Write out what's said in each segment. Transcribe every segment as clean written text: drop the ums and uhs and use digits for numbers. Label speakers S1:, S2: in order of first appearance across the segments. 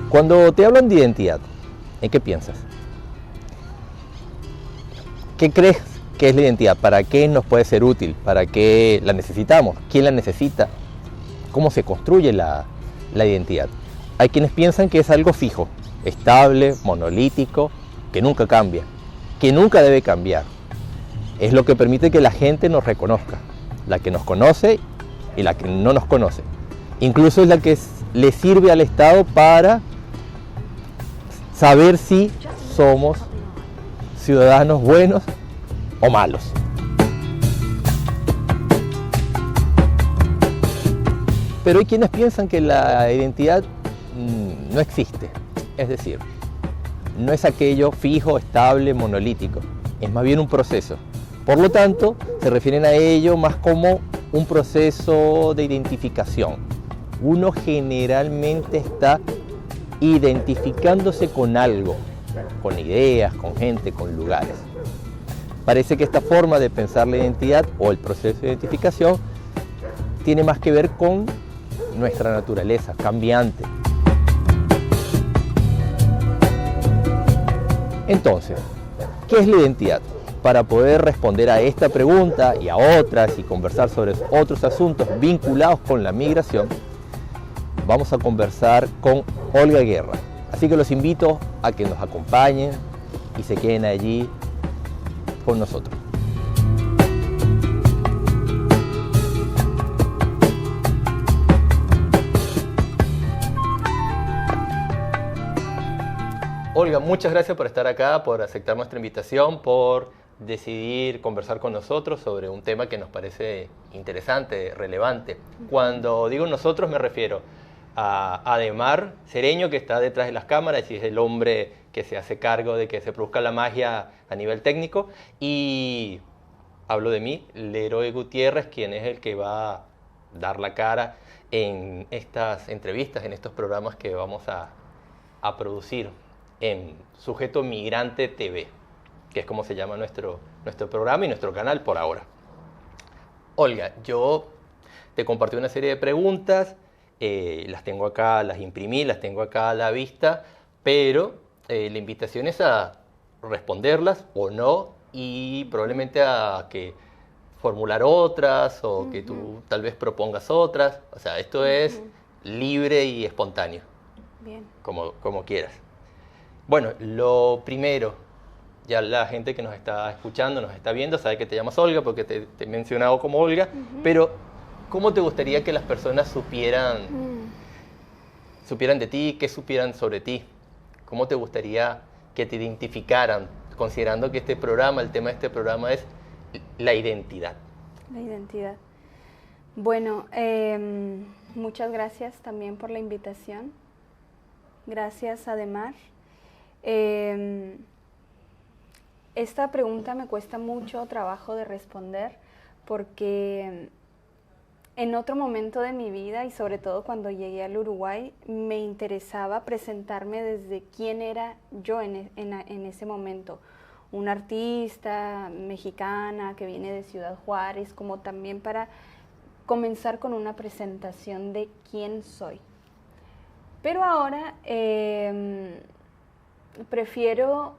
S1: Cuando te hablan de identidad, ¿en qué piensas? ¿Qué crees que es la identidad? ¿Para qué nos puede ser útil? ¿Para qué la necesitamos? ¿Quién la necesita? ¿Cómo se construye la identidad? Hay quienes piensan que es algo fijo, estable, monolítico, que nunca cambia, que nunca debe cambiar. Es lo que permite que la gente nos reconozca, la que nos conoce y la que no nos conoce. Incluso es la que le sirve al Estado para saber si somos ciudadanos buenos o malos. Pero hay quienes piensan que la identidad no existe, es decir, no es aquello fijo, estable, monolítico, es más bien un proceso. Por lo tanto, se refieren a ello más como un proceso de identificación. Uno generalmente está identificándose con algo, con ideas, con gente, con lugares. Parece que esta forma de pensar la identidad o el proceso de identificación tiene más que ver con nuestra naturaleza cambiante. Entonces, ¿qué es la identidad? Para poder responder a esta pregunta y a otras y conversar sobre otros asuntos vinculados con la migración, vamos a conversar con Olga Guerra. Así que los invito a que nos acompañen y se queden allí con nosotros. Olga, muchas gracias por estar acá, por aceptar nuestra invitación, por decidir conversar con nosotros sobre un tema que nos parece interesante, relevante. Cuando digo nosotros me refiero a Ademar Cereño, que está detrás de las cámaras y es el hombre que se hace cargo de que se produzca la magia a nivel técnico, y hablo de mí, Leroy Gutiérrez, quien es el que va a dar la cara en estas entrevistas, en estos programas que vamos a producir en Sujeto Migrante TV, que es como se llama nuestro programa y nuestro canal por ahora. Olga, yo te compartí una serie de preguntas, las tengo acá, las imprimí, las tengo acá a la vista, pero la invitación es a responderlas o no y probablemente a que formular otras o que tú tal vez propongas otras. O sea, esto es libre y espontáneo.
S2: Bien.
S1: Como quieras. Bueno, lo primero, ya la gente que nos está escuchando, nos está viendo, sabe que te llamas Olga porque te he mencionado como Olga, pero ¿cómo te gustaría que las personas supieran de ti, qué supieran sobre ti? ¿Cómo te gustaría que te identificaran, considerando que este programa, el tema de este programa es la identidad?
S2: La identidad. Bueno, muchas gracias también por la invitación. Gracias, Ademar. Esta pregunta me cuesta mucho trabajo de responder porque en otro momento de mi vida y sobre todo cuando llegué al Uruguay me interesaba presentarme desde quién era yo en ese momento. Una artista mexicana que viene de Ciudad Juárez, como también para comenzar con una presentación de quién soy. Pero ahora prefiero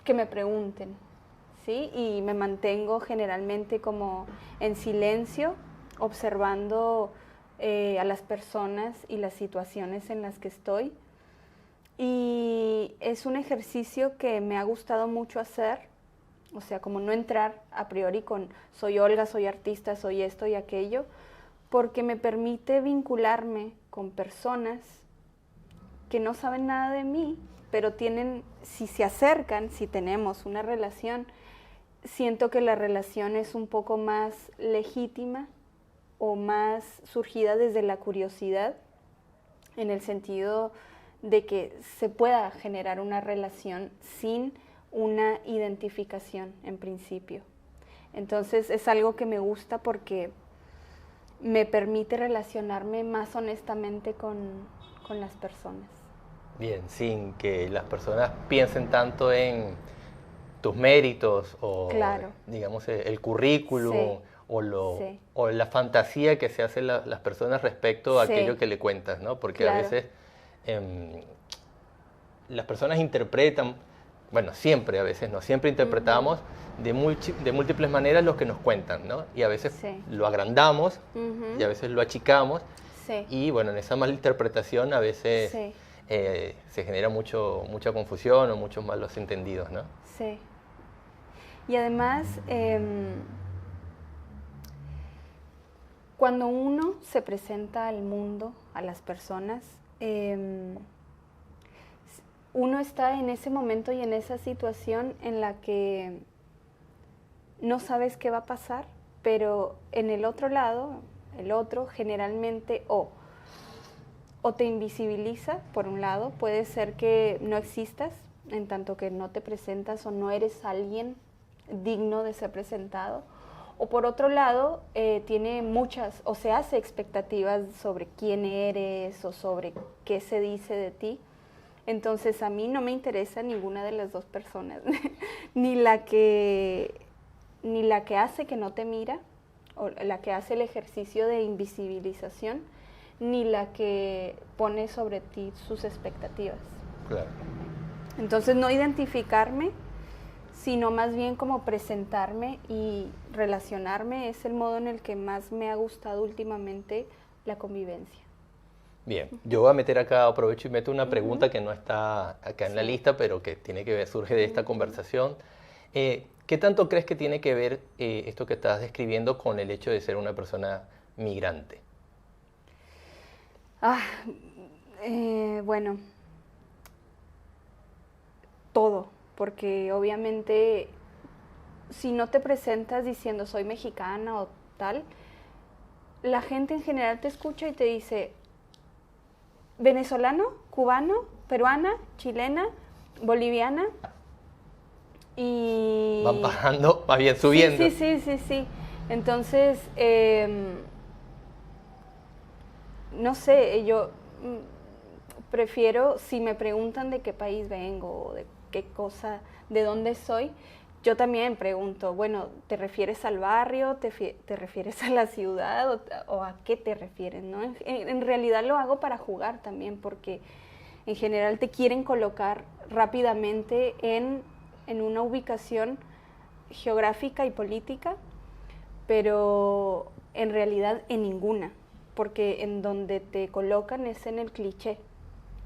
S2: que me pregunten, ¿sí? Y me mantengo generalmente como en silencio, observando a las personas y las situaciones en las que estoy. Y es un ejercicio que me ha gustado mucho hacer, o sea, como no entrar a priori con soy Olga, soy artista, soy esto y aquello, porque me permite vincularme con personas que no saben nada de mí, pero tienen, si se acercan, si tenemos una relación, siento que la relación es un poco más legítima o más surgida desde la curiosidad, en el sentido de que se pueda generar una relación sin una identificación en principio. Entonces es algo que me gusta porque me permite relacionarme más honestamente con las personas.
S1: Bien, sin que las personas piensen tanto en tus méritos o,
S2: Claro.
S1: digamos, el currículum
S2: Sí.
S1: Sí. O la fantasía que se hacen las personas respecto a
S2: Sí.
S1: aquello que le cuentas, ¿no? Porque
S2: Claro.
S1: a veces las personas interpretan, bueno, siempre a veces, no siempre interpretamos de múltiples maneras lo que nos cuentan, ¿no? Y a veces
S2: Sí.
S1: lo agrandamos y a veces lo achicamos.
S2: Sí.
S1: Y bueno, en esa malinterpretación a veces
S2: Sí.
S1: se genera mucha confusión o muchos malos entendidos, ¿no?
S2: Sí. Y además, cuando uno se presenta al mundo, a las personas, uno está en ese momento y en esa situación en la que no sabes qué va a pasar, pero en el otro lado, el otro generalmente o te invisibiliza, por un lado, puede ser que no existas, en tanto que no te presentas o no eres alguien digno de ser presentado, o por otro lado, tiene muchas, o se hace expectativas sobre quién eres o sobre qué se dice de ti. Entonces a mí no me interesa ninguna de las dos personas, ni la que hace que no te mira, o la que hace el ejercicio de invisibilización, ni la que pone sobre ti sus expectativas.
S1: Claro.
S2: Entonces no identificarme, sino más bien como presentarme y relacionarme es el modo en el que más me ha gustado últimamente la convivencia.
S1: Bien, yo voy a meter acá, aprovecho y meto una pregunta que no está acá en la lista, pero que tiene que ver, surge de esta conversación. ¿Qué tanto crees que tiene que ver esto que estás describiendo con el hecho de ser una persona migrante?
S2: Bueno, todo, porque obviamente si no te presentas diciendo soy mexicana o tal, la gente en general te escucha y te dice venezolano, cubano, peruana, chilena, boliviana y...
S1: Van bajando, más bien subiendo.
S2: Sí. Entonces, no sé, yo prefiero, si me preguntan de qué país vengo o de qué cosa, de dónde soy, yo también pregunto, bueno, ¿te refieres al barrio? ¿Te refieres a la ciudad? ¿O a qué te refieres? ¿No? En realidad lo hago para jugar también, porque en general te quieren colocar rápidamente en una ubicación geográfica y política, pero en realidad en ninguna, porque en donde te colocan es en el cliché.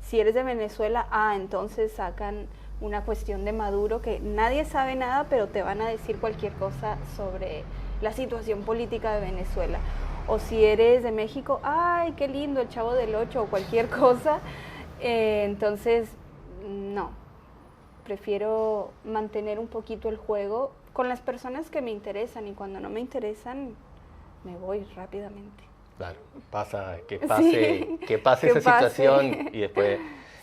S2: Si eres de Venezuela, entonces sacan una cuestión de Maduro que nadie sabe nada, pero te van a decir cualquier cosa sobre la situación política de Venezuela. O si eres de México, ¡ay, qué lindo el Chavo del Ocho! O cualquier cosa. Entonces, no. Prefiero mantener un poquito el juego con las personas que me interesan, y cuando no me interesan, me voy rápidamente.
S1: Claro, que
S2: Sí,
S1: pase esa situación y después...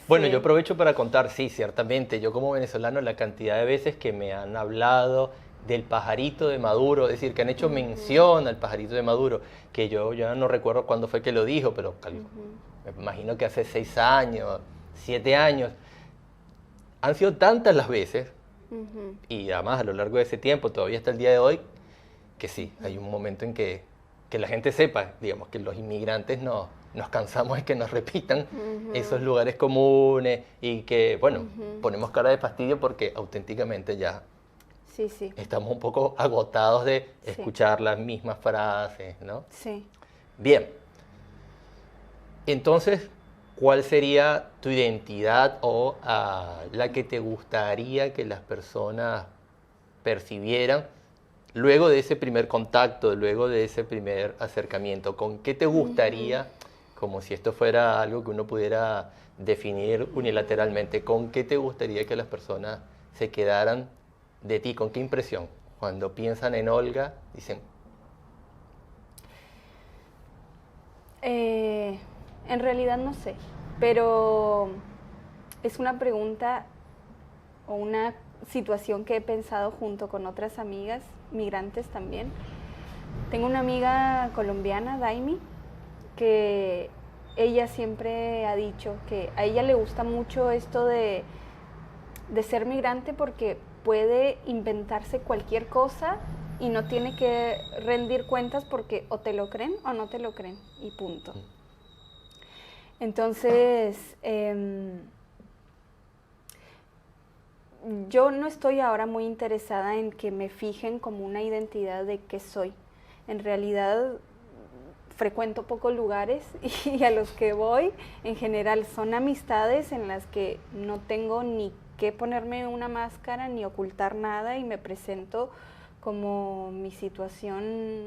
S1: Bueno,
S2: Sí.
S1: yo aprovecho para contar, sí, ciertamente, yo como venezolano la cantidad de veces que me han hablado del pajarito de Maduro, es decir, que han hecho mención al pajarito de Maduro, que yo ya no recuerdo cuándo fue que lo dijo, pero me imagino que hace 6 años, 7 años. Han sido tantas las veces, y además a lo largo de ese tiempo, todavía hasta el día de hoy, que sí, hay un momento en que la gente sepa, digamos, que los inmigrantes no nos cansamos de que nos repitan esos lugares comunes y que, bueno, ponemos cara de fastidio porque auténticamente ya
S2: Sí.
S1: estamos un poco agotados de escuchar las mismas frases, ¿no?
S2: Sí.
S1: Bien, entonces, ¿cuál sería tu identidad o la que te gustaría que las personas percibieran luego de ese primer contacto, luego de ese primer acercamiento? ¿Con qué te gustaría, como si esto fuera algo que uno pudiera definir unilateralmente, con qué te gustaría que las personas se quedaran de ti? ¿Con qué impresión? Cuando piensan en Olga, dicen...
S2: En realidad no sé, pero es una pregunta o una situación que he pensado junto con otras amigas migrantes también, Tengo una amiga colombiana, Daimi, que ella siempre ha dicho que a ella le gusta mucho esto de ser migrante porque puede inventarse cualquier cosa y no tiene que rendir cuentas porque o te lo creen o no te lo creen y punto. Entonces, yo no estoy ahora muy interesada en que me fijen como una identidad de qué soy. En realidad, frecuento pocos lugares y a los que voy, en general, son amistades en las que no tengo ni que ponerme una máscara ni ocultar nada y me presento como mi situación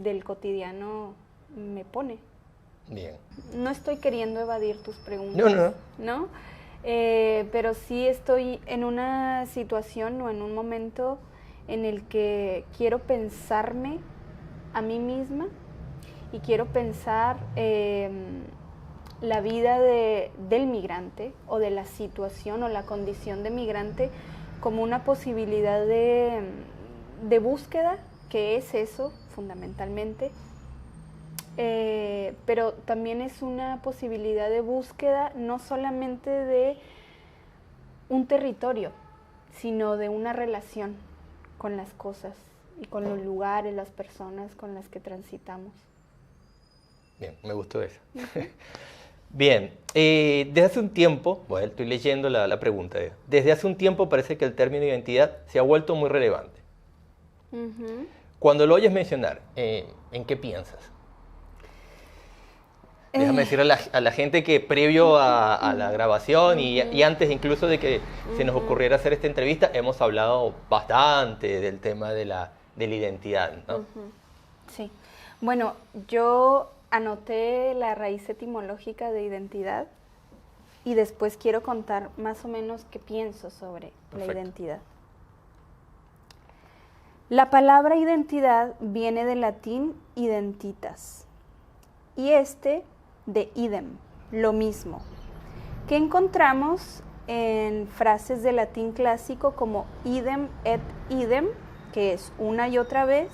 S2: del cotidiano me pone.
S1: Bien.
S2: No estoy queriendo evadir tus preguntas. ¿No? Pero sí estoy en una situación o en un momento en el que quiero pensarme a mí misma y quiero pensar la vida del migrante o de la situación o la condición de migrante como una posibilidad de búsqueda, que es eso fundamentalmente, pero también es una posibilidad de búsqueda no solamente de un territorio, sino de una relación con las cosas y con los lugares, las personas con las que transitamos.
S1: Bien, me gustó eso. Bien, desde hace un tiempo, bueno, estoy leyendo la pregunta, desde hace un tiempo parece que el término identidad se ha vuelto muy relevante. Cuando lo oyes mencionar, ¿en qué piensas? Déjame decir a la gente que previo a la grabación y antes incluso de que se nos ocurriera hacer esta entrevista, hemos hablado bastante del tema de la identidad, ¿no?
S2: Sí. Bueno, yo anoté la raíz etimológica de identidad y después quiero contar más o menos qué pienso sobre la identidad. La palabra identidad viene del latín identitas y de idem, lo mismo, que encontramos en frases de latín clásico como idem et idem, que es una y otra vez,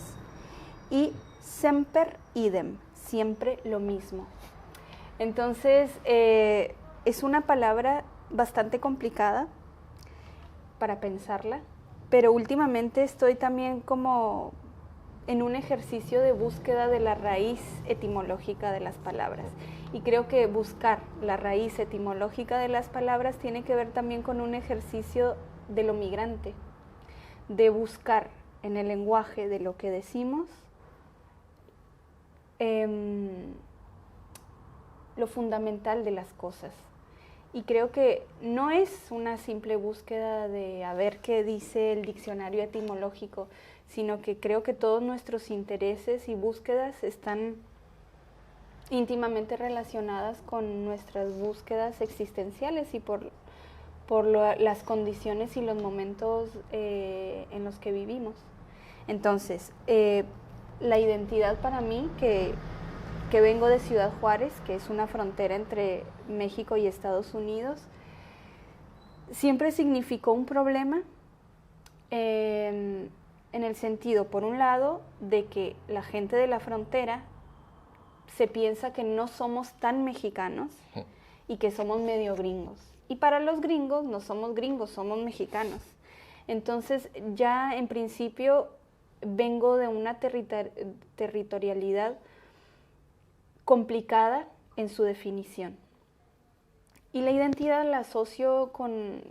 S2: y semper idem, siempre lo mismo. Entonces, es una palabra bastante complicada para pensarla, pero últimamente estoy también como en un ejercicio de búsqueda de la raíz etimológica de las palabras. Y creo que buscar la raíz etimológica de las palabras tiene que ver también con un ejercicio de lo migrante, de buscar en el lenguaje de lo que decimos lo fundamental de las cosas. Y creo que no es una simple búsqueda de a ver qué dice el diccionario etimológico, sino que creo que todos nuestros intereses y búsquedas están íntimamente relacionadas con nuestras búsquedas existenciales y por las condiciones y los momentos en los que vivimos. Entonces, la identidad para mí, que vengo de Ciudad Juárez, que es una frontera entre México y Estados Unidos, siempre significó un problema en el sentido, por un lado, de que la gente de la frontera se piensa que no somos tan mexicanos y que somos medio gringos. Y para los gringos no somos gringos, somos mexicanos. Entonces ya en principio vengo de una territorialidad complicada en su definición. Y la identidad la asocio con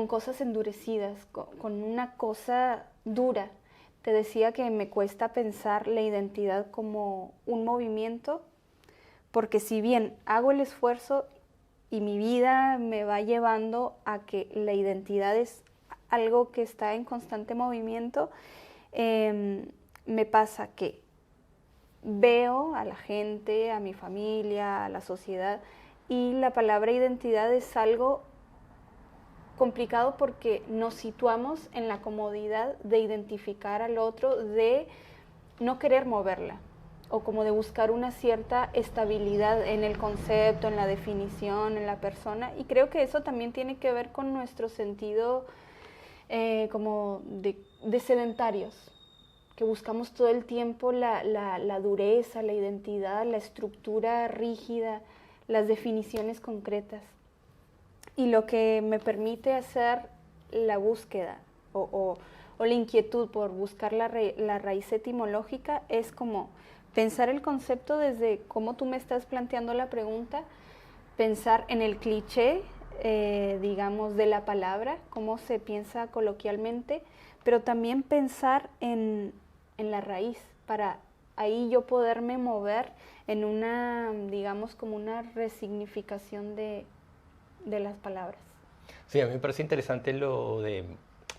S2: cosas endurecidas, con una cosa dura. Te decía que me cuesta pensar la identidad como un movimiento, porque si bien hago el esfuerzo y mi vida me va llevando a que la identidad es algo que está en constante movimiento, me pasa que veo a la gente, a mi familia, a la sociedad, y la palabra identidad es algo complicado porque nos situamos en la comodidad de identificar al otro, de no querer moverla, o como de buscar una cierta estabilidad en el concepto, en la definición, en la persona, y creo que eso también tiene que ver con nuestro sentido como de sedentarios, que buscamos todo el tiempo la dureza, la identidad, la estructura rígida, las definiciones concretas. Y lo que me permite hacer la búsqueda o la inquietud por buscar la raíz etimológica es como pensar el concepto desde cómo tú me estás planteando la pregunta, pensar en el cliché, digamos, de la palabra, cómo se piensa coloquialmente, pero también pensar en la raíz, para ahí yo poderme mover en una, digamos, como una resignificación de las palabras.
S1: Sí, a mí me parece interesante lo de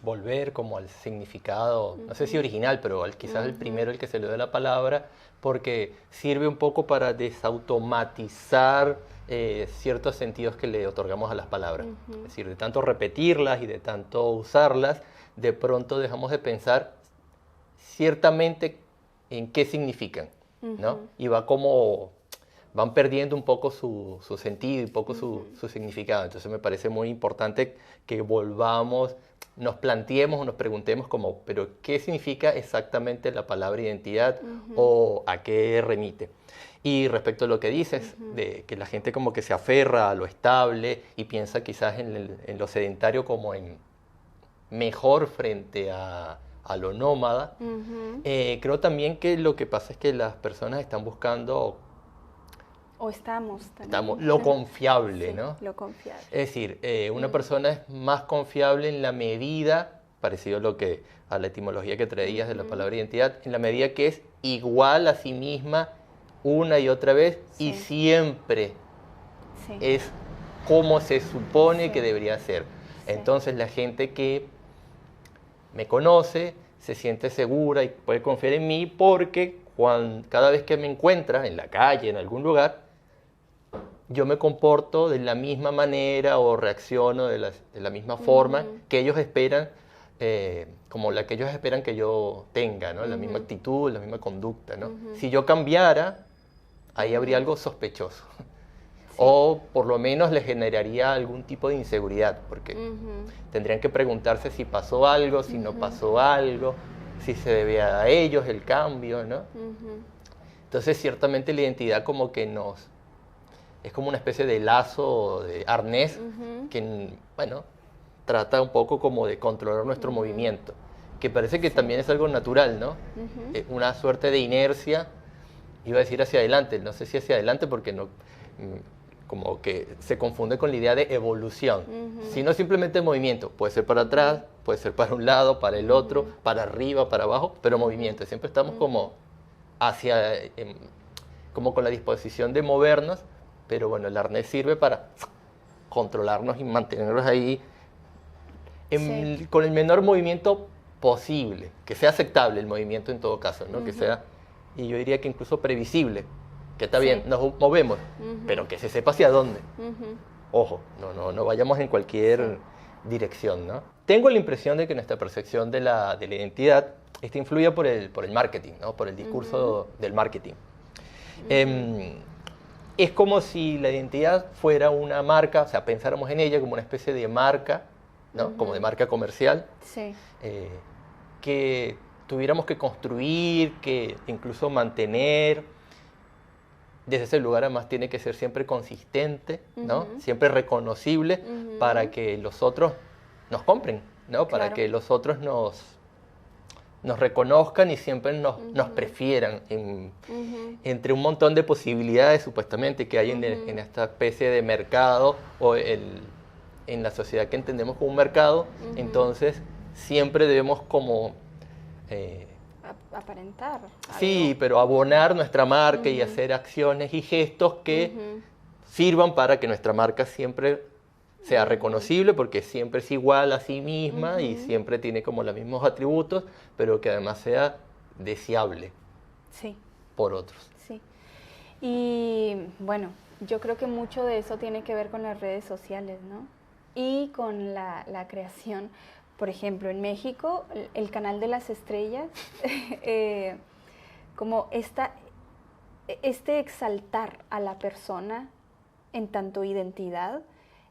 S1: volver como al significado, no sé si original, pero quizás el primero, el que se le da la palabra, porque sirve un poco para desautomatizar ciertos sentidos que le otorgamos a las palabras. Es decir, de tanto repetirlas y de tanto usarlas, de pronto dejamos de pensar ciertamente en qué significan, ¿no? Y van perdiendo un poco su sentido y un poco su significado. Entonces me parece muy importante que volvamos, nos planteemos o nos preguntemos como, pero ¿qué significa exactamente la palabra identidad o a qué remite? Y respecto a lo que dices, de que la gente como que se aferra a lo estable y piensa quizás en lo sedentario como en mejor frente a lo nómada, creo también que lo que pasa es que las personas están buscando
S2: o estamos también.
S1: lo confiable,
S2: sí,
S1: ¿no?
S2: Lo confiable.
S1: Es decir, una persona es más confiable en la medida, parecido a la etimología que traías de la palabra identidad, en la medida que es igual a sí misma una y otra vez y siempre es como se supone que debería ser. Entonces la gente que me conoce se siente segura y puede confiar en mí porque cada vez que me encuentra en la calle, en algún lugar, yo me comporto de la misma manera o reacciono de la misma forma que ellos esperan, como la que ellos esperan que yo tenga, ¿no? La misma actitud, la misma conducta, ¿no? Si yo cambiara, ahí habría algo sospechoso. O por lo menos les generaría algún tipo de inseguridad, porque tendrían que preguntarse si pasó algo, si no pasó algo, si se debe a ellos el cambio, ¿no? Entonces, ciertamente la identidad como que es como una especie de lazo, de arnés, que, bueno, trata un poco como de controlar nuestro movimiento, que parece que también es algo natural, ¿no? Una suerte de inercia, iba a decir hacia adelante, no sé si hacia adelante porque no, como que se confunde con la idea de evolución, sino simplemente movimiento, puede ser para atrás, puede ser para un lado, para el otro, para arriba, para abajo, pero movimiento, siempre estamos como como con la disposición de movernos, pero bueno, el arnés sirve para controlarnos y mantenernos ahí con el menor movimiento posible, que sea aceptable el movimiento en todo caso, ¿no? Que sea, y yo diría que incluso previsible, que está bien, nos movemos, pero que se sepa hacia dónde. Ojo, no vayamos en cualquier dirección, ¿no? Tengo la impresión de que nuestra percepción de la identidad está influida por el marketing, ¿no? Por el discurso del marketing. Es como si la identidad fuera una marca, o sea, pensáramos en ella como una especie de marca, ¿no? Como de marca comercial, que tuviéramos que construir, que incluso mantener. Desde ese lugar además tiene que ser siempre consistente, ¿no? Siempre reconocible para que los otros nos compren, ¿no? Para que los otros nos reconozcan y siempre nos prefieran entre un montón de posibilidades supuestamente que hay en esta especie de mercado o en la sociedad que entendemos como un mercado. Entonces siempre debemos como
S2: aparentar algo.
S1: Sí, pero abonar nuestra marca y hacer acciones y gestos que sirvan para que nuestra marca siempre sea reconocible, porque siempre es igual a sí misma y siempre tiene como los mismos atributos, pero que además sea deseable por otros.
S2: Sí. Y bueno, yo creo que mucho de eso tiene que ver con las redes sociales, ¿no? Y con la creación. Por ejemplo, en México, el canal de las estrellas, como este exaltar a la persona en tanto identidad,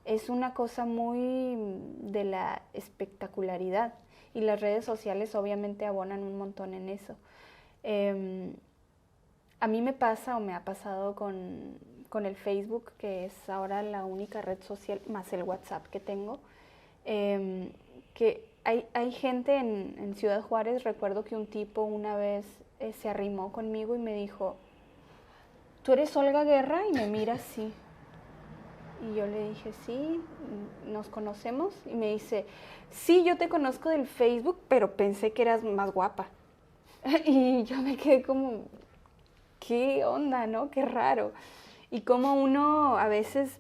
S2: es una cosa muy de la espectacularidad. y las redes sociales obviamente abonan un montón en eso. A mí me pasa o me ha pasado con el Facebook, que es ahora la única red social, más el WhatsApp que tengo, que hay gente en Ciudad Juárez. Recuerdo que un tipo una vez se arrimó conmigo y me dijo, ¿tú eres Olga Guerra? Y me mira así. Y yo le dije, sí, ¿nos conocemos? Y me dice, sí, yo te conozco del Facebook, pero pensé que eras más guapa. Y yo me quedé como, ¿qué onda, no? Qué raro. Y cómo uno a veces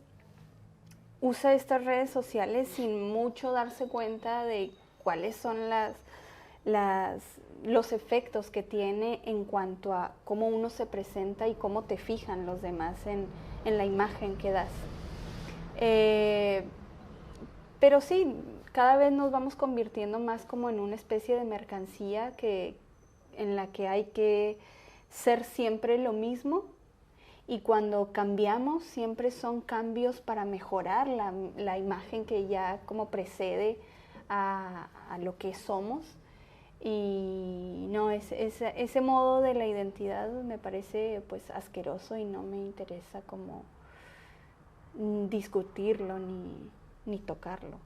S2: usa estas redes sociales sin mucho darse cuenta de cuáles son los efectos que tiene en cuanto a cómo uno se presenta y cómo te fijan los demás en la imagen que das. Pero sí, cada vez nos vamos convirtiendo más como en una especie de mercancía en la que hay que ser siempre lo mismo, y cuando cambiamos siempre son cambios para mejorar la imagen que ya como precede a lo que somos. Y no, ese modo de la identidad me parece pues asqueroso y no me interesa como discutirlo ni tocarlo.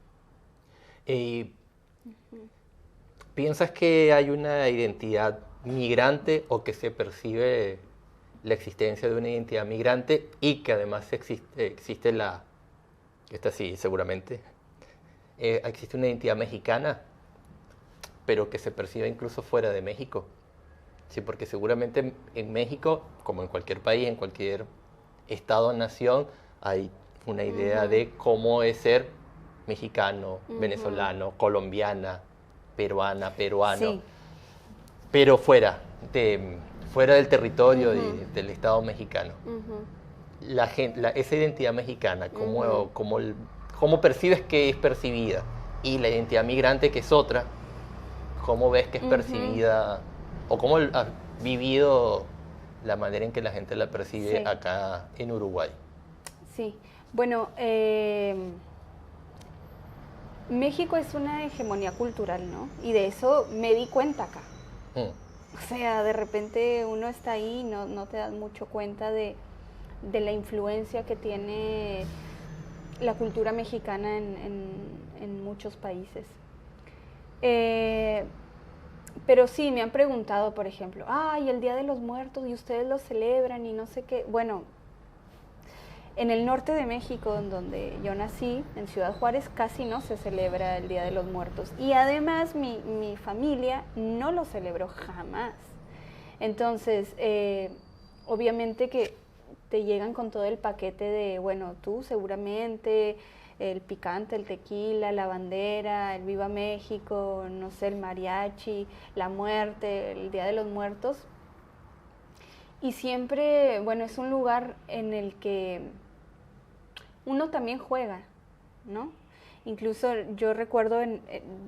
S1: ¿Piensas que hay una identidad migrante o que se percibe la existencia de una identidad migrante y que además existe esta sí seguramente, existe una identidad mexicana, pero que se percibe incluso fuera de México? Sí, porque seguramente en México, como en cualquier país, en cualquier estado o nación, hay una idea de cómo es ser mexicano, venezolano, colombiana, peruano,
S2: Sí.
S1: pero fuera del territorio del Estado mexicano. Esa identidad mexicana, ¿cómo percibes que es percibida? Y la identidad migrante, que es otra, ¿cómo ves que es percibida? ¿O cómo has vivido la manera en que la gente la percibe acá en Uruguay?
S2: Sí, bueno, México es una hegemonía cultural, ¿no? Y de eso me di cuenta acá. O sea, de repente uno está ahí y no te das mucho cuenta de la influencia que tiene la cultura mexicana en muchos países. Pero sí, me han preguntado, por ejemplo, y el Día de los Muertos, y ustedes lo celebran y no sé qué. Bueno, en el norte de México, en donde yo nací, en Ciudad Juárez, casi no se celebra el Día de los Muertos. Y además mi familia no lo celebró jamás. Entonces, obviamente que te llegan con todo el paquete de, bueno, tú seguramente, el picante, el tequila, la bandera, el Viva México, no sé, el mariachi, la muerte, el Día de los Muertos. Y siempre, bueno, es un lugar en el que uno también juega, ¿no? Incluso yo recuerdo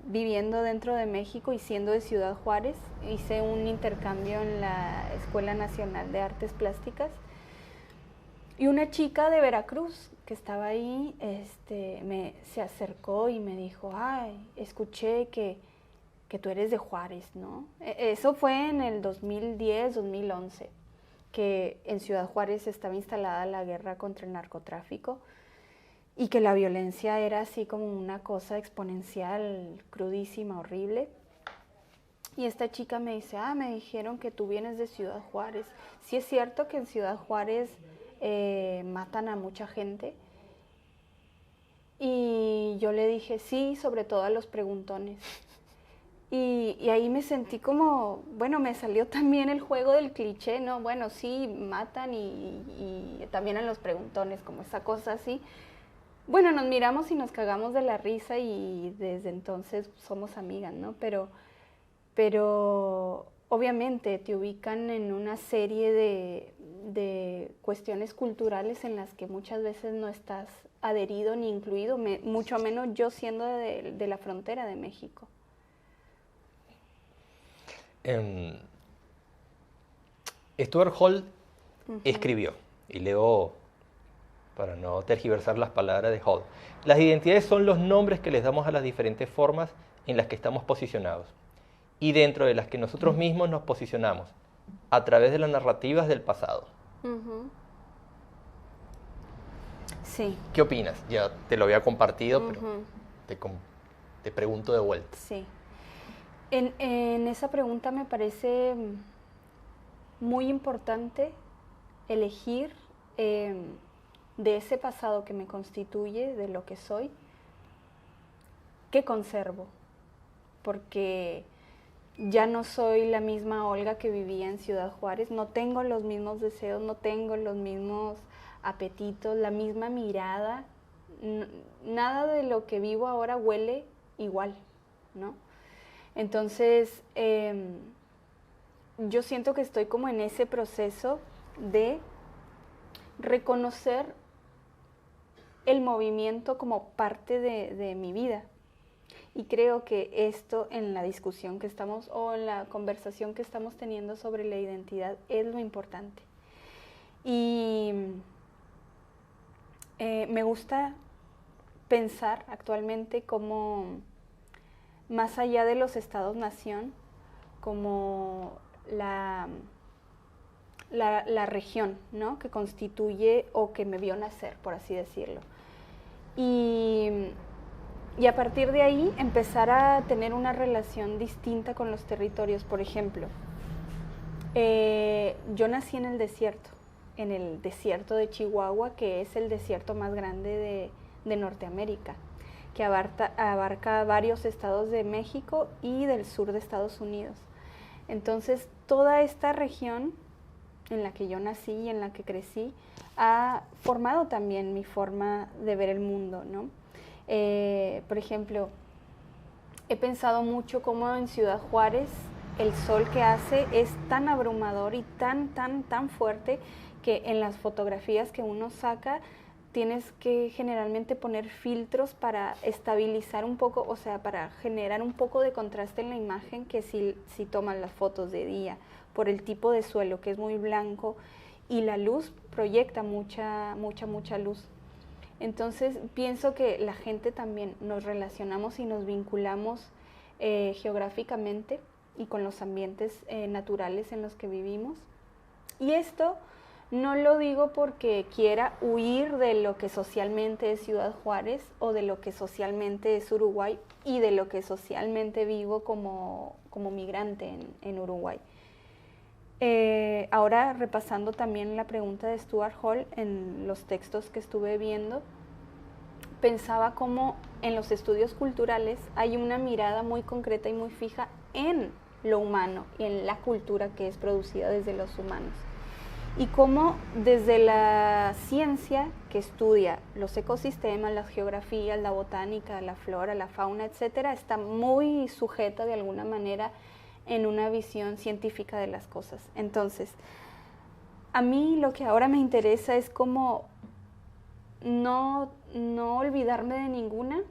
S2: viviendo dentro de México y siendo de Ciudad Juárez, hice un intercambio en la Escuela Nacional de Artes Plásticas, y una chica de Veracruz que estaba ahí se acercó y me dijo, escuché que tú eres de Juárez, ¿no? Eso fue en el 2010, 2011, que en Ciudad Juárez estaba instalada la guerra contra el narcotráfico y que la violencia era así como una cosa exponencial, crudísima, horrible. Y esta chica me dice, me dijeron que tú vienes de Ciudad Juárez. Sí es cierto que en Ciudad Juárez matan a mucha gente. Y yo le dije, sí, sobre todo a los preguntones. Y ahí me sentí como, bueno, me salió también el juego del cliché, ¿no? Bueno, sí, matan y también a los preguntones, como esa cosa así. Bueno, nos miramos y nos cagamos de la risa y desde entonces somos amigas, ¿no? Pero obviamente te ubican en una serie de cuestiones culturales en las que muchas veces no estás adherido ni incluido, mucho menos yo siendo de la frontera de México.
S1: Stuart Hall escribió, y leo para no tergiversar las palabras de Hall: las identidades son los nombres que les damos a las diferentes formas en las que estamos posicionados y dentro de las que nosotros mismos nos posicionamos a través de las narrativas del pasado.
S2: Sí.
S1: ¿Qué opinas? Ya te lo había compartido, pero te pregunto de vuelta.
S2: Sí. En esa pregunta me parece muy importante elegir de ese pasado que me constituye, de lo que soy, ¿qué conservo? Porque ya no soy la misma Olga que vivía en Ciudad Juárez, no tengo los mismos deseos, no tengo los mismos apetitos, la misma mirada, nada de lo que vivo ahora huele igual, ¿no? Entonces, yo siento que estoy como en ese proceso de reconocer el movimiento como parte de mi vida. Y creo que esto en la discusión que estamos o en la conversación que estamos teniendo sobre la identidad es lo importante. Y me gusta pensar actualmente como más allá de los estados-nación, como la región, ¿no? Que constituye o que me vio nacer, por así decirlo. Y a partir de ahí empezar a tener una relación distinta con los territorios. Por ejemplo, yo nací en el desierto de Chihuahua, que es el desierto más grande de Norteamérica, que abarca varios estados de México y del sur de Estados Unidos. Entonces, toda esta región en la que yo nací y en la que crecí ha formado también mi forma de ver el mundo, ¿no? Por ejemplo, he pensado mucho cómo en Ciudad Juárez el sol que hace es tan abrumador y tan fuerte que en las fotografías que uno saca tienes que generalmente poner filtros para estabilizar un poco, o sea, para generar un poco de contraste en la imagen que si toman las fotos de día, por el tipo de suelo que es muy blanco y la luz proyecta mucha luz. Entonces pienso que la gente también nos relacionamos y nos vinculamos geográficamente y con los ambientes naturales en los que vivimos. Y esto no lo digo porque quiera huir de lo que socialmente es Ciudad Juárez o de lo que socialmente es Uruguay y de lo que socialmente vivo como migrante en Uruguay. Ahora repasando también la pregunta de Stuart Hall en los textos que estuve viendo, pensaba cómo en los estudios culturales hay una mirada muy concreta y muy fija en lo humano y en la cultura que es producida desde los humanos. Y cómo desde la ciencia que estudia los ecosistemas, las geografías, la botánica, la flora, la fauna, etcétera, está muy sujeta de alguna manera en una visión científica de las cosas. Entonces, a mí lo que ahora me interesa es como no olvidarme de ninguna,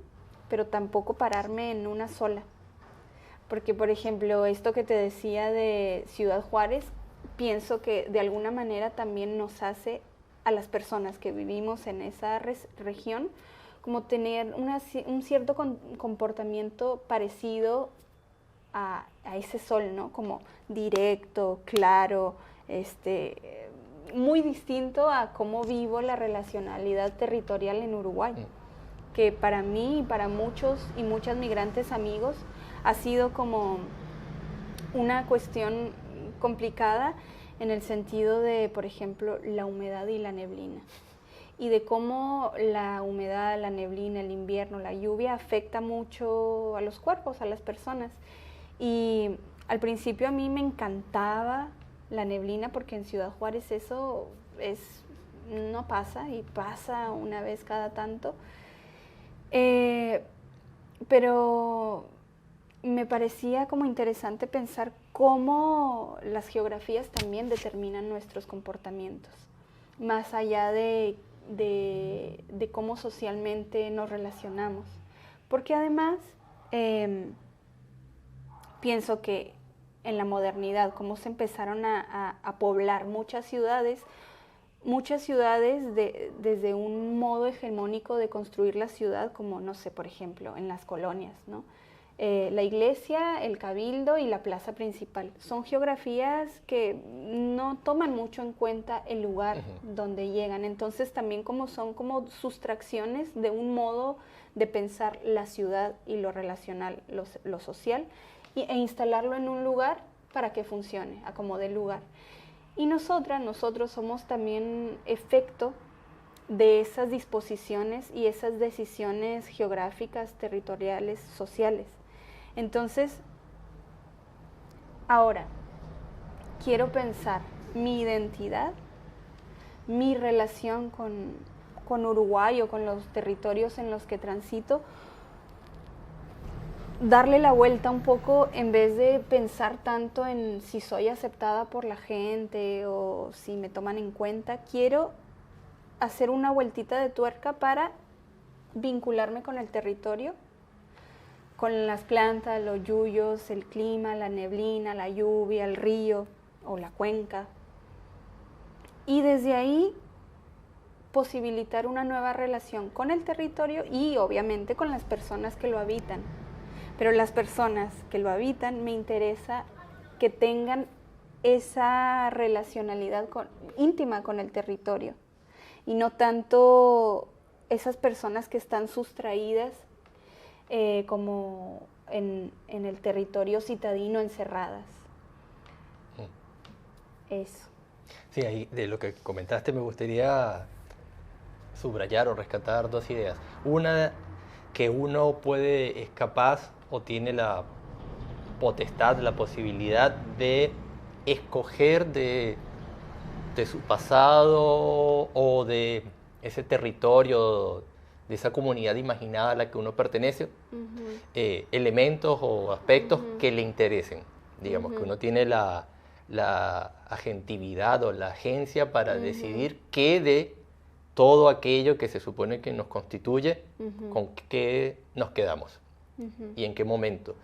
S2: pero tampoco pararme en una sola. Porque, por ejemplo, esto que te decía de Ciudad Juárez, pienso que de alguna manera también nos hace a las personas que vivimos en esa región como tener un cierto comportamiento parecido a ese sol, ¿no? Como directo, claro, muy distinto a cómo vivo la relacionalidad territorial en Uruguay, que para mí y para muchos y muchas migrantes amigos ha sido como una cuestión complicada en el sentido de, por ejemplo, la humedad y la neblina, y de cómo la humedad, la neblina, el invierno, la lluvia afecta mucho a los cuerpos, a las personas. Y al principio a mí me encantaba la neblina porque en Ciudad Juárez eso no pasa y pasa una vez cada tanto. Pero me parecía como interesante pensar cómo las geografías también determinan nuestros comportamientos, más allá de cómo socialmente nos relacionamos. Porque además pienso que en la modernidad, cómo se empezaron a poblar muchas ciudades desde un modo hegemónico de construir la ciudad, como, no sé, por ejemplo, en las colonias, ¿no? la iglesia, el cabildo y la plaza principal. Son geografías que no toman mucho en cuenta el lugar donde llegan. Entonces también como son como sustracciones de un modo de pensar la ciudad y lo relacional, lo social, e instalarlo en un lugar para que funcione, a como dé lugar. Y nosotros somos también efecto de esas disposiciones y esas decisiones geográficas, territoriales, sociales. Entonces, ahora, quiero pensar mi identidad, mi relación con Uruguay o con los territorios en los que transito, darle la vuelta un poco en vez de pensar tanto en si soy aceptada por la gente o si me toman en cuenta. Quiero hacer una vueltita de tuerca para vincularme con el territorio, con las plantas, los yuyos, el clima, la neblina, la lluvia, el río o la cuenca. Y desde ahí posibilitar una nueva relación con el territorio y obviamente con las personas que lo habitan. Pero las personas que lo habitan me interesa que tengan esa relacionalidad íntima con el territorio y no tanto esas personas que están sustraídas como en el territorio citadino encerradas. Eso.
S1: Sí, ahí de lo que comentaste me gustaría subrayar o rescatar dos ideas. Una, que uno es capaz o tiene la potestad, la posibilidad de escoger de su pasado o de ese territorio, de esa comunidad imaginada a la que uno pertenece, elementos o aspectos que le interesen. Digamos que uno tiene la agentividad o la agencia para decidir qué de todo aquello que se supone que nos constituye, con qué nos quedamos y en qué momento.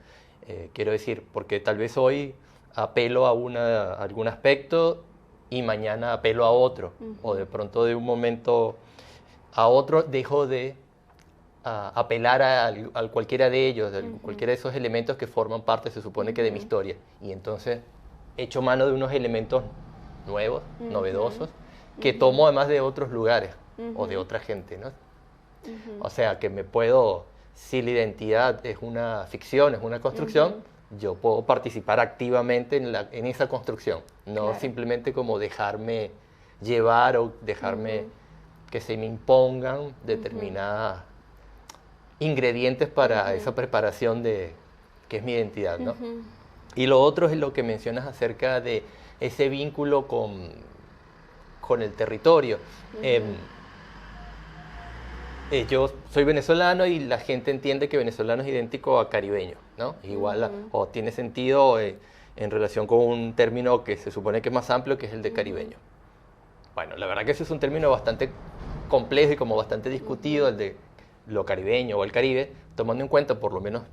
S1: Quiero decir, porque tal vez hoy apelo a algún aspecto y mañana apelo a otro, o de pronto de un momento a otro dejo de apelar a cualquiera de ellos, cualquiera de esos elementos que forman parte, se supone que de mi historia, y entonces echo mano de unos elementos nuevos, novedosos, que tomo además de otros lugares o de otra gente, ¿no? O sea, que me puedo, si la identidad es una ficción, es una construcción, yo puedo participar activamente en esa construcción, no simplemente como dejarme llevar o dejarme que se me impongan determinadas ingredientes para esa preparación que es mi identidad, ¿no? Y lo otro es lo que mencionas acerca de ese vínculo con el territorio. Yo soy venezolano y la gente entiende que venezolano es idéntico a caribeño, ¿no? Igual o tiene sentido en relación con un término que se supone que es más amplio, que es el de caribeño. Bueno, la verdad que ese es un término bastante complejo y como bastante discutido, el de lo caribeño o el Caribe, tomando en cuenta por lo menos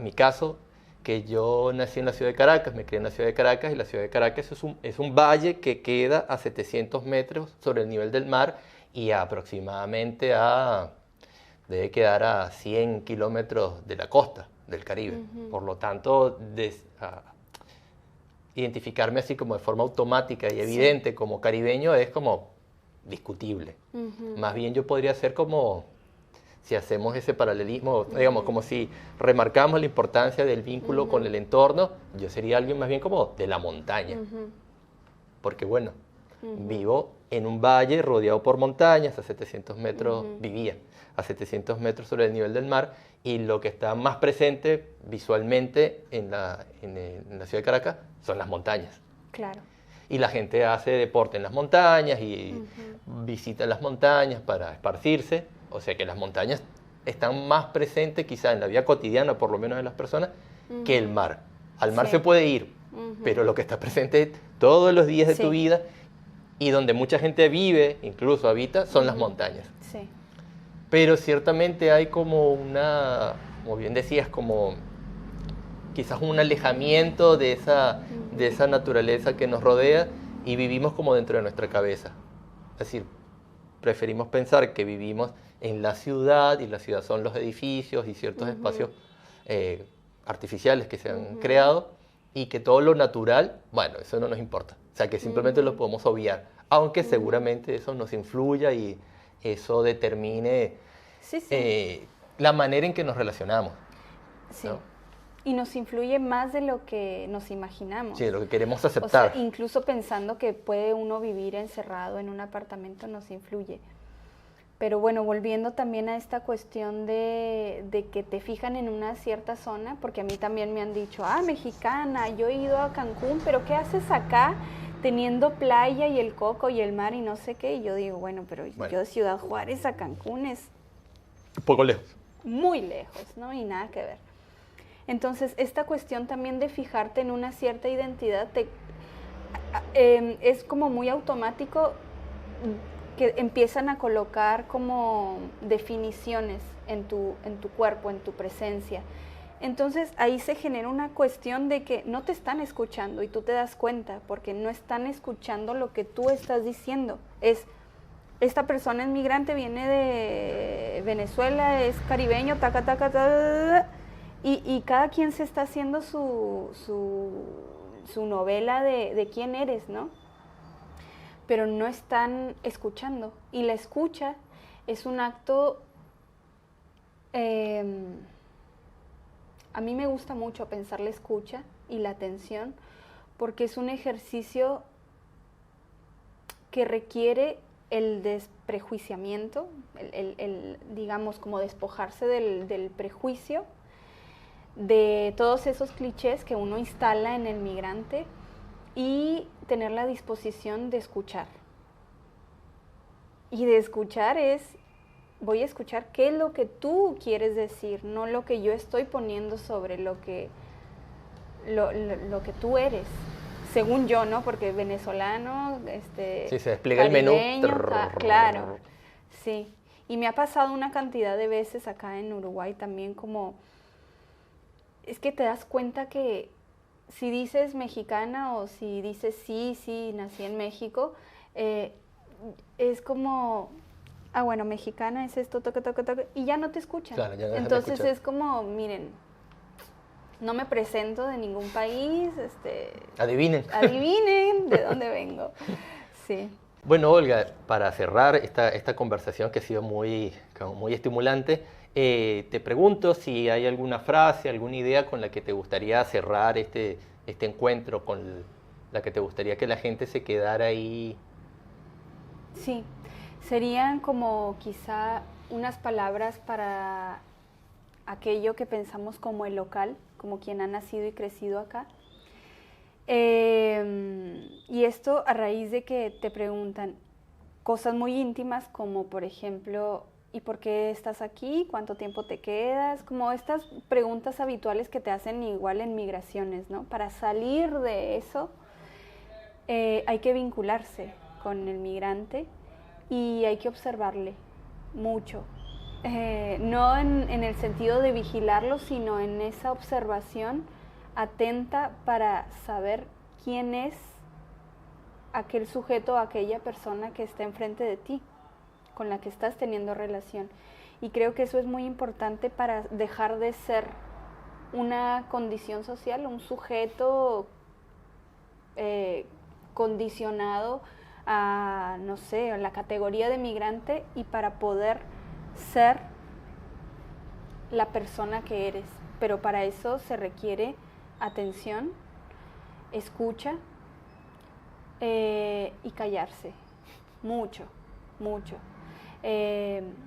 S1: mi caso, que yo nací en la ciudad de Caracas, me crié en la ciudad de Caracas, y la ciudad de Caracas es un valle que queda a 700 metros sobre el nivel del mar y aproximadamente debe quedar a 100 kilómetros de la costa del Caribe. Por lo tanto, identificarme así como de forma automática y evidente como caribeño es como discutible. Más bien yo podría ser como, si hacemos ese paralelismo, digamos, como si remarcamos la importancia del vínculo con el entorno, yo sería alguien más bien como de la montaña. Porque bueno, vivo en un valle rodeado por montañas, a 700 metros, vivía a 700 metros sobre el nivel del mar, y lo que está más presente visualmente en la ciudad de Caracas son las montañas.
S2: Claro.
S1: Y la gente hace deporte en las montañas y visita las montañas para esparcirse. O sea que las montañas están más presentes quizá en la vida cotidiana, por lo menos de las personas, que el mar. Al mar se puede ir, pero lo que está presente todos los días de tu vida y donde mucha gente vive, incluso habita, son las montañas.
S2: Sí.
S1: Pero ciertamente hay como como bien decías, como quizás un alejamiento de esa naturaleza que nos rodea y vivimos como dentro de nuestra cabeza. Es decir, preferimos pensar que vivimos en la ciudad y la ciudad son los edificios y ciertos espacios artificiales que se han creado y que todo lo natural, bueno, eso no nos importa. O sea, que simplemente lo podemos obviar, aunque seguramente eso nos influya y eso determine la manera en que nos relacionamos.
S2: Sí.
S1: ¿No?
S2: Y nos influye más de lo que nos imaginamos.
S1: Sí, de lo que queremos aceptar.
S2: O sea, incluso pensando que puede uno vivir encerrado en un apartamento nos influye. Pero bueno, volviendo también a esta cuestión de que te fijan en una cierta zona, porque a mí también me han dicho, mexicana, yo he ido a Cancún, pero ¿qué haces acá teniendo playa y el coco y el mar y no sé qué? Y yo digo, bueno, yo de Ciudad Juárez a Cancún es
S1: un poco lejos.
S2: Muy lejos, ¿no? Y nada que ver. Entonces, esta cuestión también de fijarte en una cierta identidad es como muy automático que empiezan a colocar como definiciones en tu cuerpo, en tu presencia. Entonces, ahí se genera una cuestión de que no te están escuchando y tú te das cuenta porque no están escuchando lo que tú estás diciendo. Esta persona es migrante, viene de Venezuela, es caribeño, y cada quien se está haciendo su novela de quién eres, ¿no? Pero no están escuchando. Y la escucha es un acto... a mí me gusta mucho pensar la escucha y la atención porque es un ejercicio que requiere el desprejuiciamiento, digamos, como despojarse del prejuicio, de todos esos clichés que uno instala en el migrante y tener la disposición de escuchar. Y de escuchar voy a escuchar qué es lo que tú quieres decir, no lo que yo estoy poniendo sobre lo que tú eres. Según yo, ¿no? Porque venezolano,
S1: sí, se despliega el menú.
S2: Claro, sí. Y me ha pasado una cantidad de veces acá en Uruguay también como... Es que te das cuenta que si dices mexicana o si dices sí, nací en México, es como... bueno, mexicana es esto, toque, y ya no te escuchan.
S1: Claro, ya no
S2: Entonces es como, miren... No me presento de ningún país.
S1: Adivinen
S2: de dónde vengo. Sí.
S1: Bueno, Olga, para cerrar esta conversación que ha sido muy estimulante, te pregunto si hay alguna frase, alguna idea con la que te gustaría cerrar este encuentro, con la que te gustaría que la gente se quedara ahí.
S2: Sí, serían como quizá unas palabras para aquello que pensamos como el local, como quien ha nacido y crecido acá. Y esto a raíz de que te preguntan cosas muy íntimas como, por ejemplo, ¿y por qué estás aquí? ¿Cuánto tiempo te quedas? Como estas preguntas habituales que te hacen igual en migraciones, ¿no? Para salir de eso hay que vincularse con el migrante y hay que observarle mucho. No en el sentido de vigilarlo, sino en esa observación atenta para saber quién es aquel sujeto o aquella persona que está enfrente de ti, con la que estás teniendo relación. Y creo que eso es muy importante para dejar de ser una condición social, un sujeto condicionado a, no sé, a la categoría de migrante y para poder ser la persona que eres. Pero para eso se requiere atención, escucha y callarse. Mucho.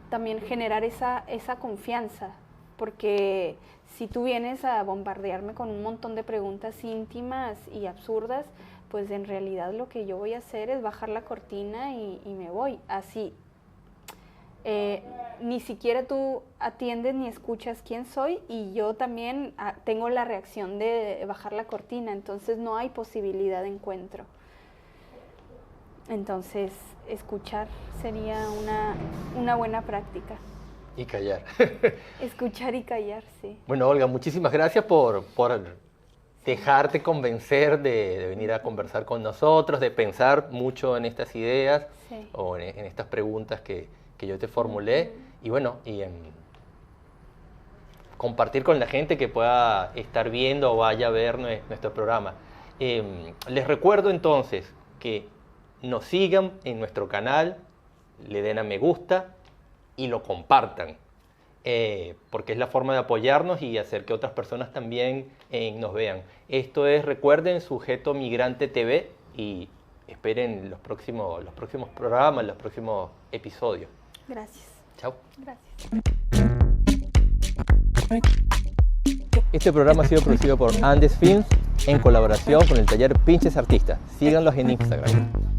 S2: También generar esa confianza, porque si tú vienes a bombardearme con un montón de preguntas íntimas y absurdas, pues en realidad lo que yo voy a hacer es bajar la cortina y me voy, así. Ni siquiera tú atiendes ni escuchas quién soy y yo también tengo la reacción de bajar la cortina, entonces no hay posibilidad de encuentro. Entonces, escuchar sería una buena práctica.
S1: Y callar.
S2: Escuchar y callar, sí.
S1: Bueno, Olga, muchísimas gracias por dejarte convencer de venir a conversar con nosotros, de pensar mucho en estas ideas o en estas preguntas que yo te formulé. Y bueno, compartir con la gente que pueda estar viendo o vaya a ver nuestro programa. Les recuerdo entonces que nos sigan en nuestro canal, le den a me gusta y lo compartan, porque es la forma de apoyarnos y hacer que otras personas también nos vean. Esto es, recuerden, Sujeto Migrante TV, y esperen los próximos programas, los próximos episodios.
S2: Gracias.
S1: Chao.
S2: Gracias.
S1: Este programa ha sido producido por Andes Films en colaboración con el taller Pinches Artistas. Síganlos en Instagram.